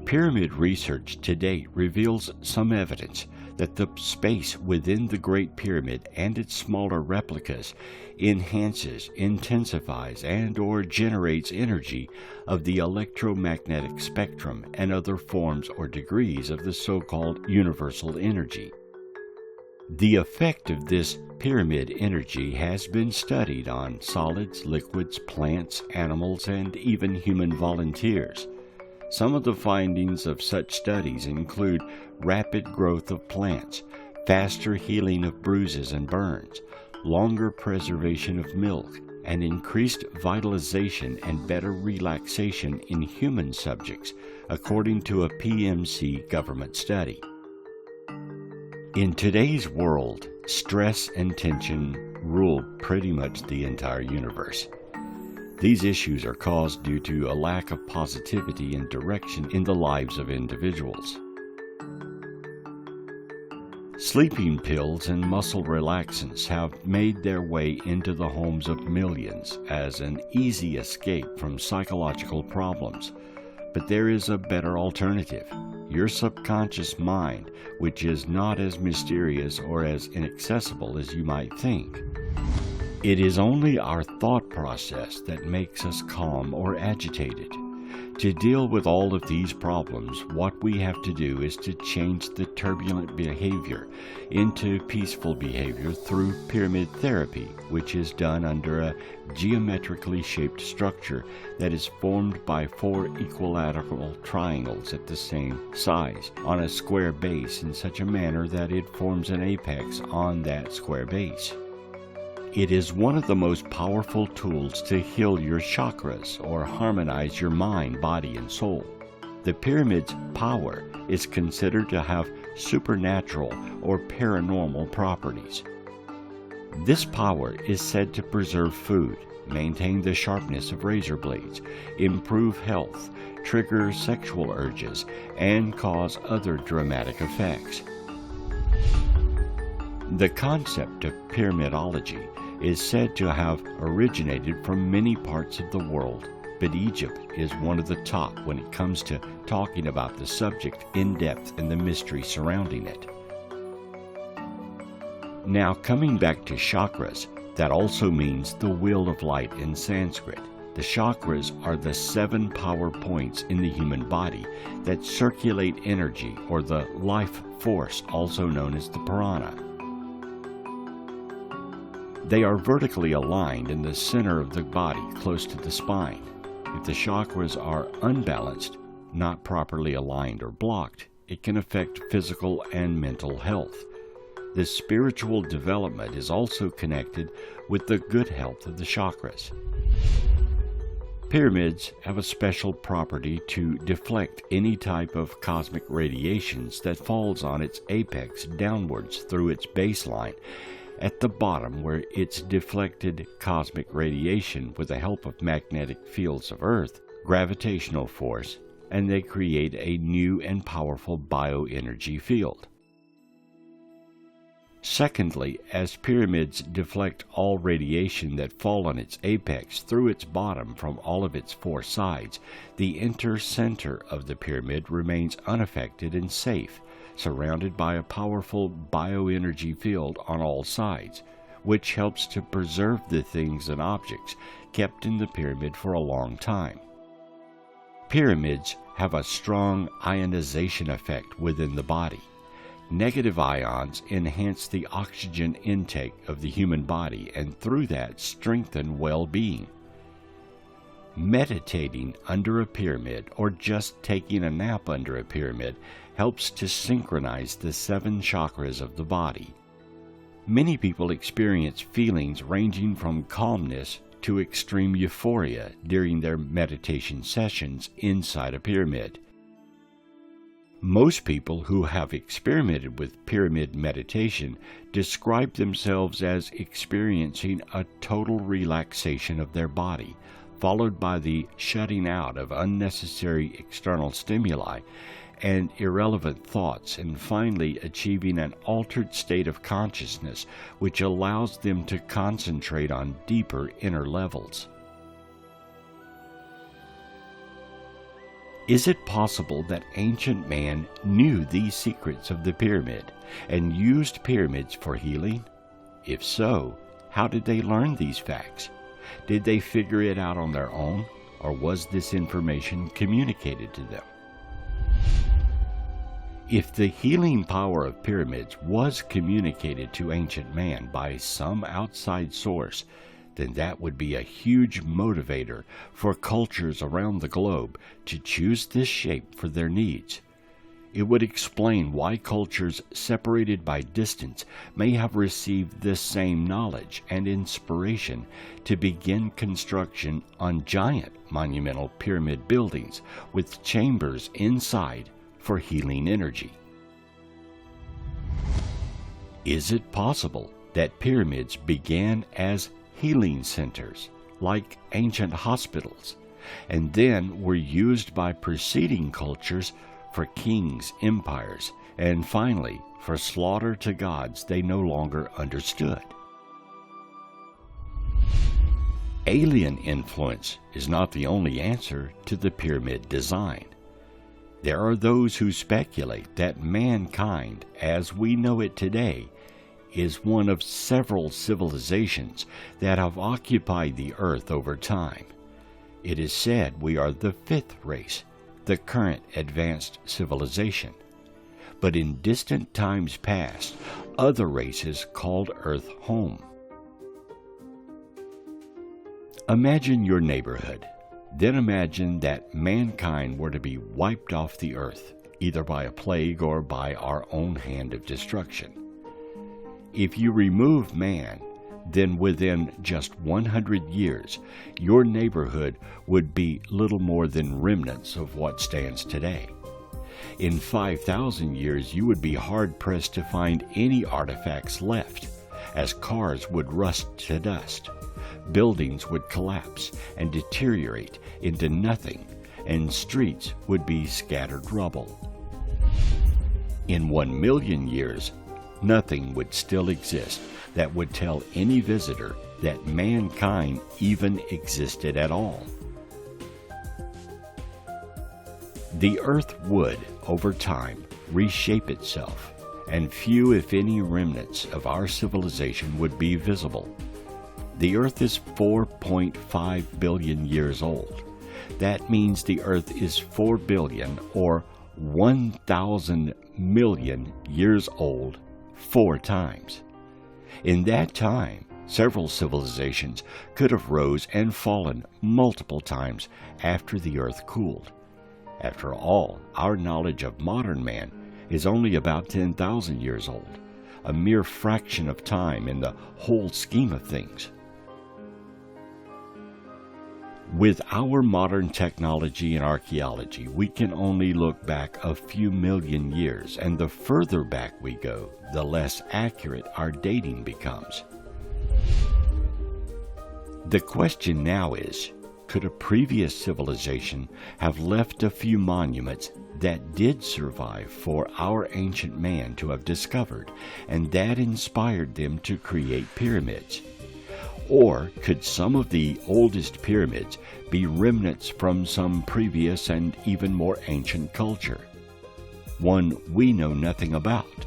Pyramid research to date reveals some evidence that the space within the Great Pyramid and its smaller replicas enhances, intensifies, and/or generates energy of the electromagnetic spectrum and other forms or degrees of the so-called universal energy. The effect of this pyramid energy has been studied on solids, liquids, plants, animals, and even human volunteers. Some of the findings of such studies include rapid growth of plants, faster healing of bruises and burns, longer preservation of milk, and increased vitalization and better relaxation in human subjects, according to a PMC government study. In today's world, stress and tension rule pretty much the entire universe. These issues are caused due to a lack of positivity and direction in the lives of individuals. Sleeping pills and muscle relaxants have made their way into the homes of millions as an easy escape from psychological problems. But there is a better alternative. Your subconscious mind, which is not as mysterious or as inaccessible as you might think. It is only our thought process that makes us calm or agitated. To deal with all of these problems, what we have to do is to change the turbulent behavior into peaceful behavior through pyramid therapy, which is done under a geometrically shaped structure that is formed by 4 equilateral triangles at the same size on a square base in such a manner that it forms an apex on that square base. It is one of the most powerful tools to heal your chakras or harmonize your mind, body, and soul. The pyramid's power is considered to have supernatural or paranormal properties. This power is said to preserve food, maintain the sharpness of razor blades, improve health, trigger sexual urges, and cause other dramatic effects. The concept of pyramidology is said to have originated from many parts of the world, but Egypt is one of the top when it comes to talking about the subject in depth and the mystery surrounding it. Now, coming back to chakras, that also means the wheel of light in Sanskrit. The chakras are the 7 power points in the human body that circulate energy, or the life force, also known as the prana. They are vertically aligned in the center of the body, close to the spine. If the chakras are unbalanced, not properly aligned or blocked, it can affect physical and mental health. The spiritual development is also connected with the good health of the chakras. Pyramids have a special property to deflect any type of cosmic radiations that falls on its apex downwards through its baseline at the bottom, where it's deflected cosmic radiation with the help of magnetic fields of Earth, gravitational force, and they create a new and powerful bioenergy field. Secondly, as pyramids deflect all radiation that fall on its apex through its bottom from all of its 4 sides, the inner center of the pyramid remains unaffected and safe, surrounded by a powerful bioenergy field on all sides, which helps to preserve the things and objects kept in the pyramid for a long time. Pyramids have a strong ionization effect within the body. Negative ions enhance the oxygen intake of the human body and through that strengthen well-being. Meditating under a pyramid or just taking a nap under a pyramid helps to synchronize the 7 chakras of the body. Many people experience feelings ranging from calmness to extreme euphoria during their meditation sessions inside a pyramid. Most people who have experimented with pyramid meditation describe themselves as experiencing a total relaxation of their body, followed by the shutting out of unnecessary external stimuli and irrelevant thoughts, and finally achieving an altered state of consciousness which allows them to concentrate on deeper inner levels. Is it possible that ancient man knew these secrets of the pyramid and used pyramids for healing? If so, how did they learn these facts? Did they figure it out on their own, or was this information communicated to them? If the healing power of pyramids was communicated to ancient man by some outside source, then that would be a huge motivator for cultures around the globe to choose this shape for their needs. It would explain why cultures separated by distance may have received this same knowledge and inspiration to begin construction on giant monumental pyramid buildings with chambers inside for healing energy. Is it possible that pyramids began as healing centers, like ancient hospitals, and then were used by preceding cultures for kings, empires, and finally for slaughter to gods they no longer understood? Alien influence is not the only answer to the pyramid design. There are those who speculate that mankind, as we know it today, is one of several civilizations that have occupied the earth over time. It is said we are the fifth race, the current advanced civilization. But in distant times past, other races called Earth home. Imagine your neighborhood. Then imagine that mankind were to be wiped off the earth, either by a plague or by our own hand of destruction. If you remove man, then within just 100 years, your neighborhood would be little more than remnants of what stands today. In 5,000 years, you would be hard-pressed to find any artifacts left, as cars would rust to dust. Buildings would collapse and deteriorate into nothing, and streets would be scattered rubble. In 1,000,000 years, nothing would still exist that would tell any visitor that mankind even existed at all. The earth would, over time, reshape itself, and few, if any, remnants of our civilization would be visible. The earth is 4.5 billion years old. That means the earth is 4 billion or 1,000 million years old 4 times. In that time, several civilizations could have rose and fallen multiple times after the earth cooled. After all, our knowledge of modern man is only about 10,000 years old, a mere fraction of time in the whole scheme of things. With our modern technology and archaeology, we can only look back a few million years, and the further back we go, the less accurate our dating becomes. The question now is, could a previous civilization have left a few monuments that did survive for our ancient man to have discovered, and that inspired them to create pyramids? Or could some of the oldest pyramids be remnants from some previous and even more ancient culture, one we know nothing about?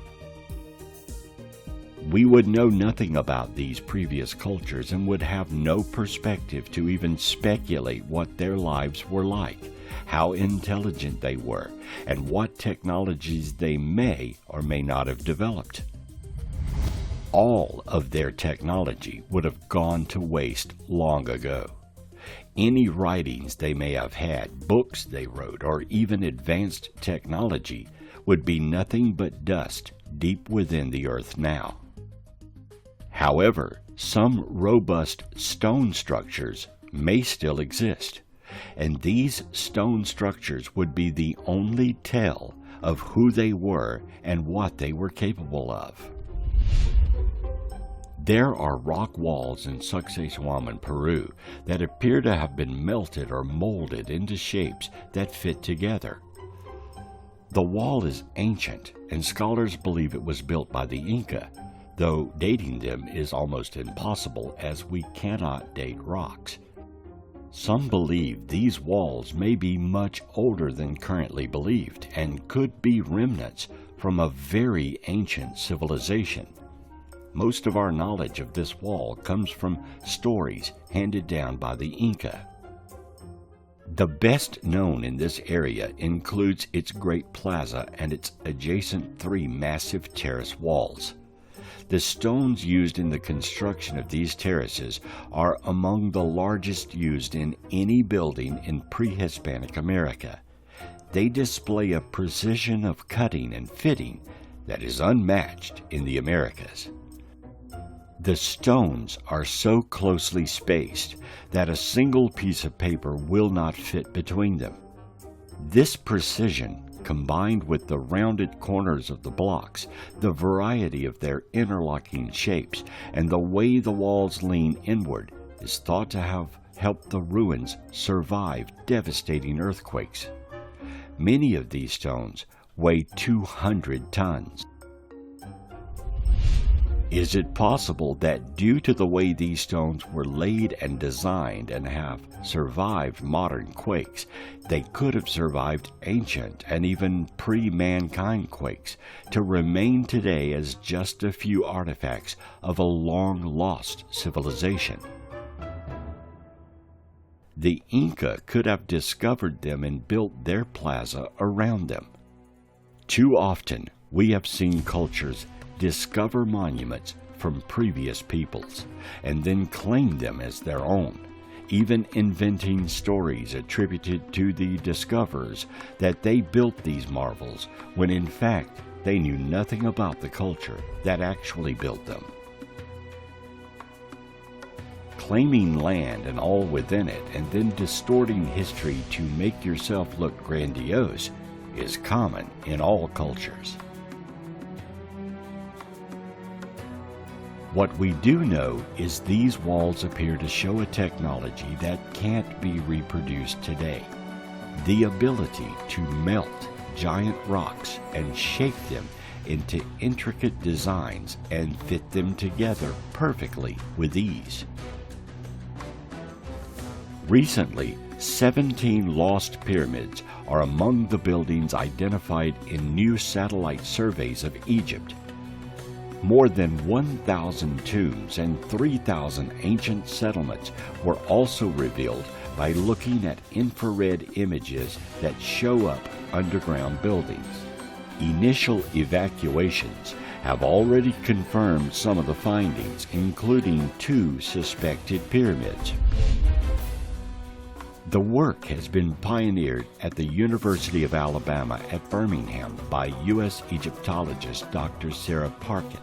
We would know nothing about these previous cultures and would have no perspective to even speculate what their lives were like, how intelligent they were, and what technologies they may or may not have developed. All of their technology would have gone to waste long ago. Any writings they may have had, books they wrote, or even advanced technology would be nothing but dust deep within the earth now. However, some robust stone structures may still exist, and these stone structures would be the only tell of who they were and what they were capable of. There are rock walls in Sacsayhuaman, Peru, that appear to have been melted or molded into shapes that fit together. The wall is ancient, and scholars believe it was built by the Inca, though dating them is almost impossible as we cannot date rocks. Some believe these walls may be much older than currently believed and could be remnants from a very ancient civilization. Most of our knowledge of this wall comes from stories handed down by the Inca. The best known in this area includes its Great Plaza and its adjacent 3 massive terrace walls. The stones used in the construction of these terraces are among the largest used in any building in pre-Hispanic America. They display a precision of cutting and fitting that is unmatched in the Americas. The stones are so closely spaced that a single piece of paper will not fit between them. This precision, combined with the rounded corners of the blocks, the variety of their interlocking shapes, and the way the walls lean inward, is thought to have helped the ruins survive devastating earthquakes. Many of these stones weigh 200 tons. Is it possible that due to the way these stones were laid and designed and have survived modern quakes, they could have survived ancient and even pre-mankind quakes to remain today as just a few artifacts of a long-lost civilization? The Inca could have discovered them and built their plaza around them. Too often, we have seen cultures discover monuments from previous peoples and then claim them as their own, even inventing stories attributed to the discoverers that they built these marvels when in fact they knew nothing about the culture that actually built them. Claiming land and all within it and then distorting history to make yourself look grandiose is common in all cultures. What we do know is these walls appear to show a technology that can't be reproduced today. The ability to melt giant rocks and shape them into intricate designs and fit them together perfectly with ease. Recently, 17 lost pyramids are among the buildings identified in new satellite surveys of Egypt. More than 1,000 tombs and 3,000 ancient settlements were also revealed by looking at infrared images that show up underground buildings. Initial evacuations have already confirmed some of the findings, including 2 suspected pyramids. The work has been pioneered at the University of Alabama at Birmingham by U.S. Egyptologist Dr. Sarah Parkin.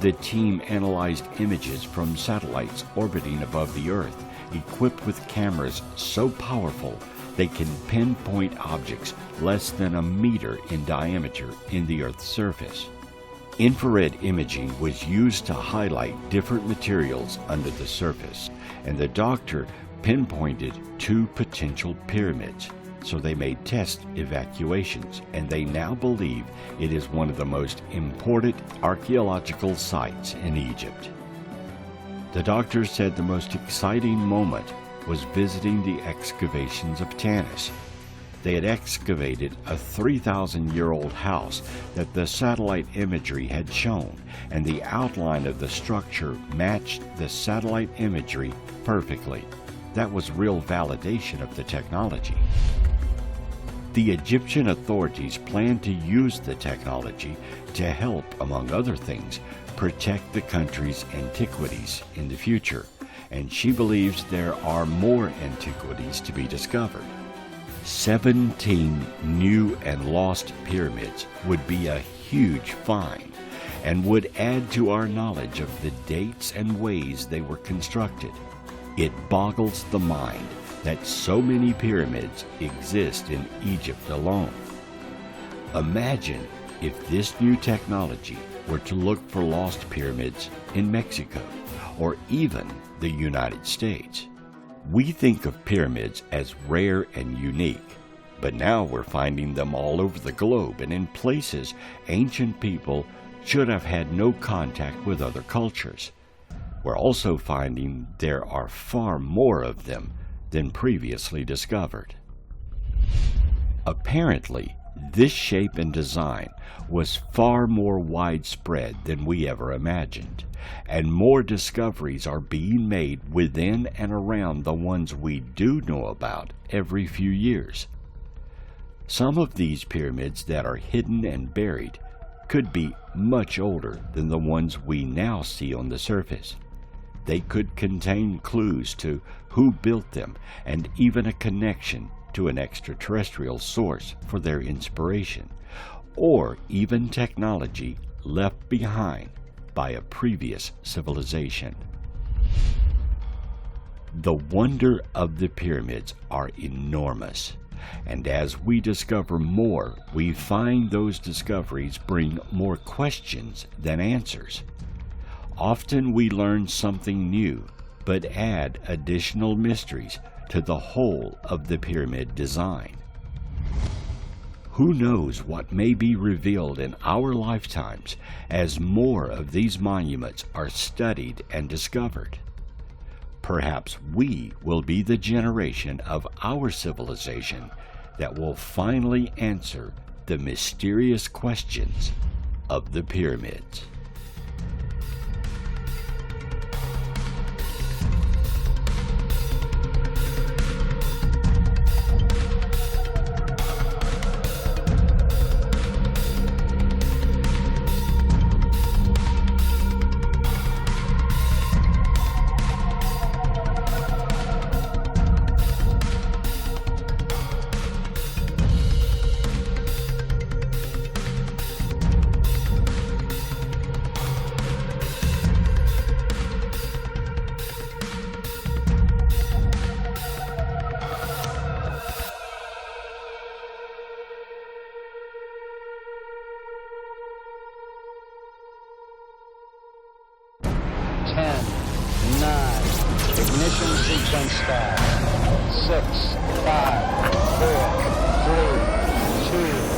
The team analyzed images from satellites orbiting above the Earth, equipped with cameras so powerful they can pinpoint objects less than a meter in diameter in the Earth's surface. Infrared imaging was used to highlight different materials under the surface, and the doctor pinpointed 2 potential pyramids, so they made test evacuations, and they now believe it is one of the most important archaeological sites in Egypt. The doctor said the most exciting moment was visiting the excavations of Tanis. They had excavated a 3,000-year-old house that the satellite imagery had shown, and the outline of the structure matched the satellite imagery perfectly. That was real validation of the technology. The Egyptian authorities plan to use the technology to help, among other things, protect the country's antiquities in the future, and she believes there are more antiquities to be discovered. 17 new and lost pyramids would be a huge find and would add to our knowledge of the dates and ways they were constructed. It boggles the mind that so many pyramids exist in Egypt alone. Imagine if this new technology were to look for lost pyramids in Mexico or even the United States. We think of pyramids as rare and unique, but now we're finding them all over the globe and in places ancient people should have had no contact with other cultures. We're also finding there are far more of them than previously discovered. Apparently, this shape and design was far more widespread than we ever imagined, and more discoveries are being made within and around the ones we do know about every few years. Some of these pyramids that are hidden and buried could be much older than the ones we now see on the surface. They could contain clues to who built them and even a connection to an extraterrestrial source for their inspiration, or even technology left behind by a previous civilization. The wonder of the pyramids are enormous, and as we discover more, we find those discoveries bring more questions than answers. Often we learn something new, but add additional mysteries to the whole of the pyramid design. Who knows what may be revealed in our lifetimes as more of these monuments are studied and discovered? Perhaps we will be the generation of our civilization that will finally answer the mysterious questions of the pyramids. Ignition sequence start. 6, 5, 4, 3, 2,